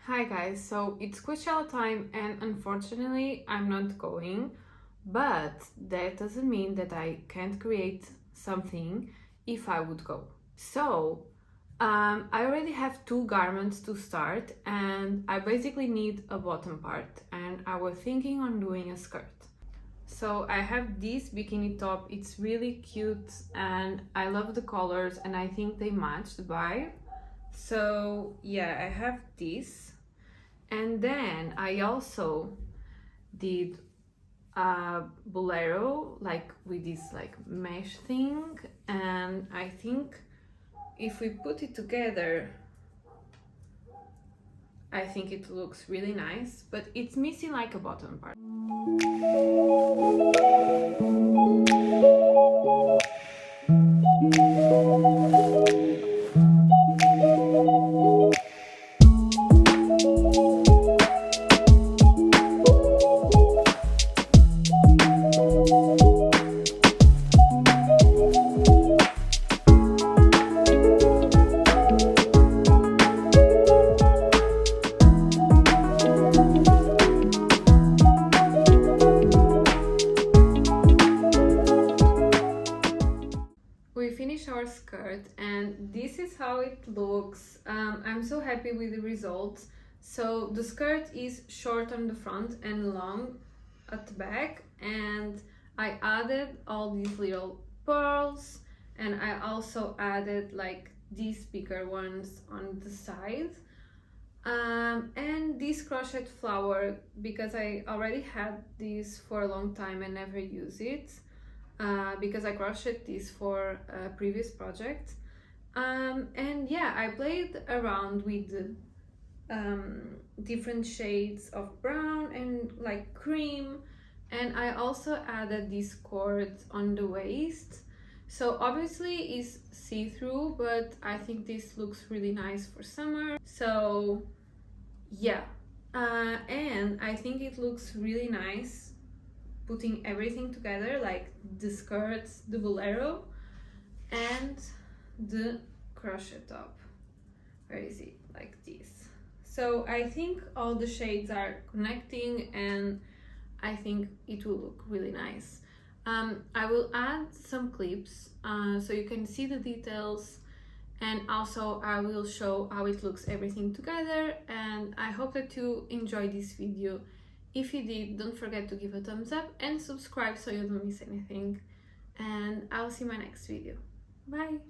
Hi guys, so it's Coachella time and unfortunately I'm not going, but that doesn't mean that I can't create something if I would go. So I already have two garments to start and I basically need a bottom part and I was thinking on doing a skirt. So I have this bikini top, it's really cute and I love the colors and I think they match the vibe. So yeah, I have this. And then I also did a bolero like with this like mesh thing, and I think if we put it together I think it looks really nice, but it's missing like a bottom part. We finished our skirt and this is how it looks. I'm so happy with the results. So the skirt is short on the front and long at the back, and I added all these little pearls, and I also added like these bigger ones on the side, and this crochet flower because I already had this for a long time and never use it. Because I crocheted this for a previous project. And yeah, I played around with the different shades of brown and like cream, and I also added this cord on the waist. So obviously it's see-through, but I think this looks really nice for summer. So yeah, and I think it looks really nice putting everything together, like the skirts, the bolero, and the crochet top. Where is it? Like this. So I think all the shades are connecting and I think it will look really nice. I will add some clips so you can see the details, and also I will show how it looks everything together, and I hope that you enjoyed this video. If you did, don't forget to give a thumbs up and subscribe so you don't miss anything, and I'll see you in my next video. Bye!